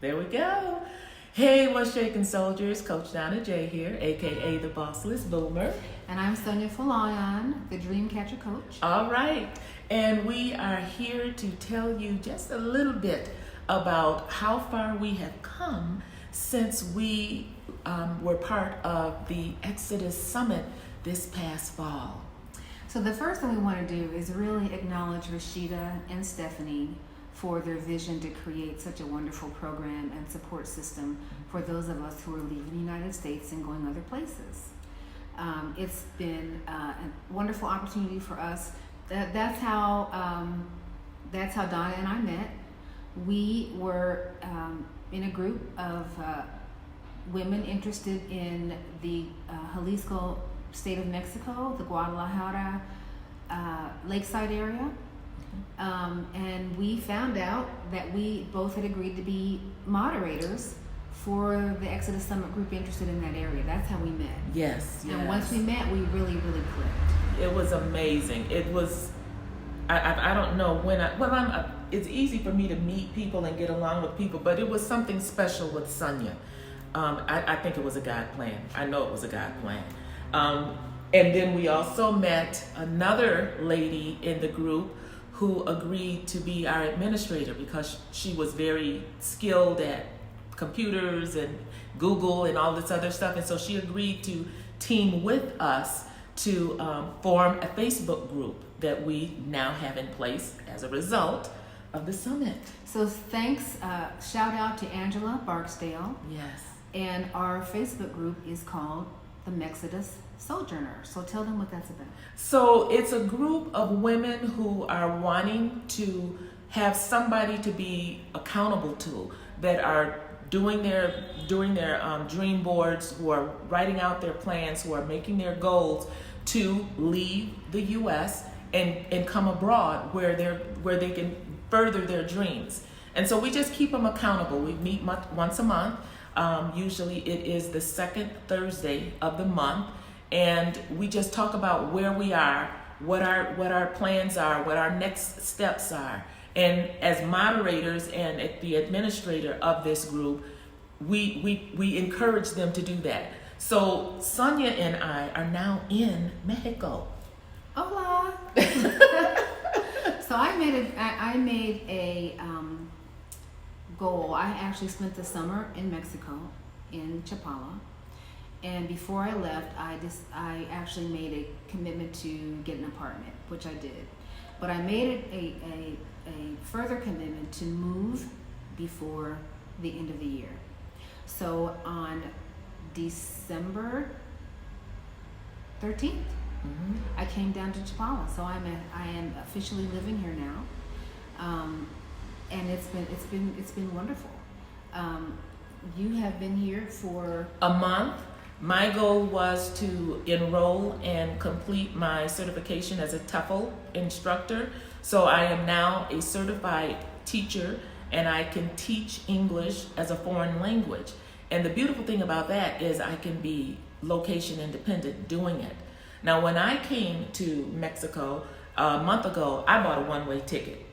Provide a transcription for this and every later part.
There we go. Hey, what's shaking, soldiers? Coach Donna J here, aka the Bossless Boomer. And I'm Sunya and I, the Dreamcatcher Coach. All right. And we are here to tell you just a little bit about how far we have come since we were part of the Exodus Summit this past fall. So the first thing we want to do is really acknowledge Rashida and Stephanie for their vision to create such a wonderful program and support system for those of us who are leaving the United States and going other places. It's been a wonderful opportunity for us. That's how Donna and I met. We were in a group of women interested in the Jalisco state of Mexico, the Guadalajara lakeside area. And we found out that we both had agreed to be moderators for the Exodus Summit group interested in that area. That's how we met. Yes. And once we met, we really clicked. It was amazing. It was, I don't know when it's easy for me to meet people and get along with people, but it was something special with Sunya. I think it was a God plan. I know it was a God plan. And then we also met another lady in the group who agreed to be our administrator because she was very skilled at computers and Google and all this other stuff. And so she agreed to team with us to form a Facebook group that we now have in place as a result of the summit. So thanks, shout out to Angela Barksdale. Yes. And our Facebook group is called the Mexican Sojourner. So tell them what that's about. So it's a group of women who are wanting to have somebody to be accountable to, that are doing their dream boards, who are writing out their plans, who are making their goals to leave the U.S. and come abroad where they can further their dreams. And so we just keep them accountable. We meet once a month. Usually it is the second Thursday of the month, and we just talk about where we are, what our plans are, what our next steps are. And as moderators and the administrator of this group, we encourage them to do that. So Sunya and I are now in Mexico. Hola. So I made a goal. I actually spent the summer in Mexico, in Chapala, and before I left, I actually made a commitment to get an apartment, which I did. But I made a further commitment to move before the end of the year. So on December 13th, I came down to Chapala. So I am officially living here now. And it's been wonderful. You have been here for a month. My goal was to enroll and complete my certification as a TOEFL instructor. So I am now a certified teacher, and I can teach English as a foreign language. And the beautiful thing about that is I can be location independent doing it. Now, when I came to Mexico a month ago, I bought a one-way ticket.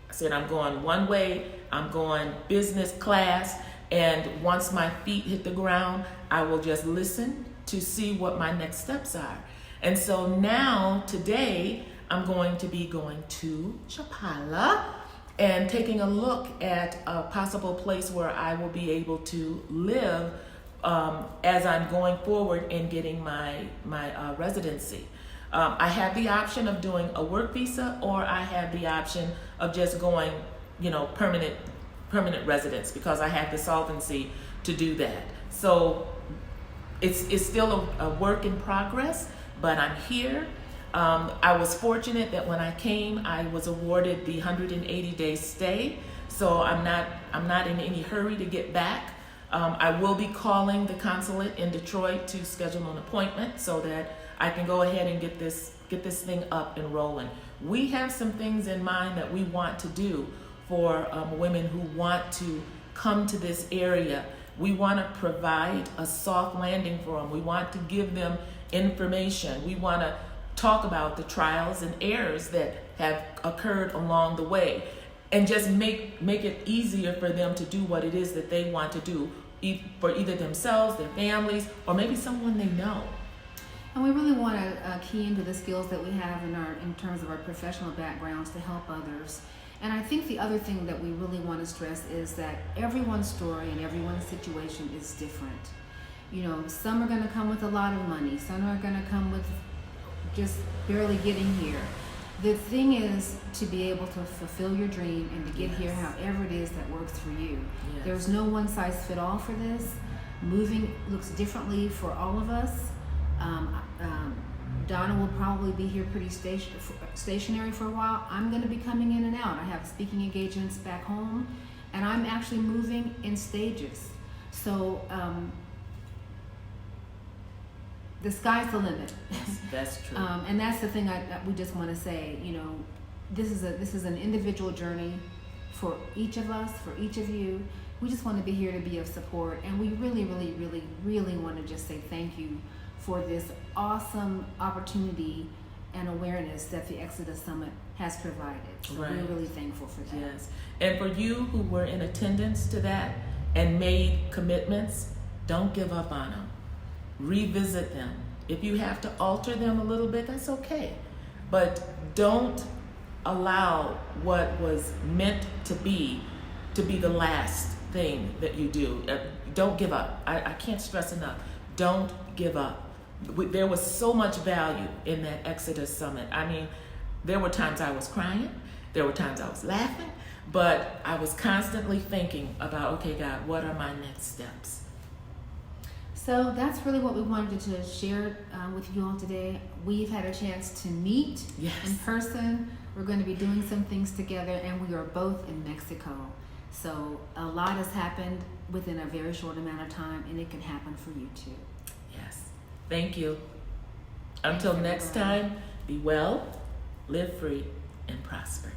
I said, I'm going one way, I'm going business class, and once my feet hit the ground, I will just listen to see what my next steps are. And so now, today, I'm going to be going to Chapala and taking a look at a possible place where I will be able to live as I'm going forward in getting my residency. I have the option of doing a work visa, or I have the option of just going, permanent residence, because I have the solvency to do that. So it's still a work in progress, but I'm here. I was fortunate that when I came, I was awarded the 180-day stay. So I'm not in any hurry to get back. I will be calling the consulate in Detroit to schedule an appointment so that I can go ahead and get this thing up and rolling. We have some things in mind that we want to do for women who want to come to this area. We want to provide a soft landing for them. We want to give them information. We want to talk about the trials and errors that have occurred along the way. and just make it easier for them to do what it is that they want to do for either themselves, their families, or maybe someone they know. And we really want to key into the skills that we have in terms of our professional backgrounds to help others. And I think the other thing that we really want to stress is that everyone's story and everyone's situation is different. You know, some are going to come with a lot of money, some are going to come with just barely getting here. The thing is to be able to fulfill your dream and to get here however it is that works for you. Yes. There's no one size fit all for this. Moving looks differently for all of us. Donna will probably be here pretty stationary for a while. I'm going to be coming in and out. I have speaking engagements back home, and I'm actually moving in stages. So the sky's the limit. Yes, that's true. And that's the thing we just want to say. You know, this is an individual journey for each of us, for each of you. We just want to be here to be of support, and we really, really, really, really want to just say thank you for this awesome opportunity and awareness that the Exodus Summit has provided. So Right. we're really thankful for that. Yes. And for you who were in attendance to that and made commitments, don't give up on them. Revisit them. If you have to alter them a little bit, that's okay. But don't allow what was meant to be the last thing that you do. Don't give up. I can't stress enough. Don't give up. There was so much value in that Exodus Summit. I mean, there were times I was crying, there were times I was laughing, but I was constantly thinking about, okay, God, what are my next steps? So that's really what we wanted to share with you all today. We've had a chance to meet in person. We're going to be doing some things together, and we are both in Mexico. So a lot has happened within a very short amount of time, and it can happen for you too. Yes. Thank you. Until next time, be well, live free, and prosper.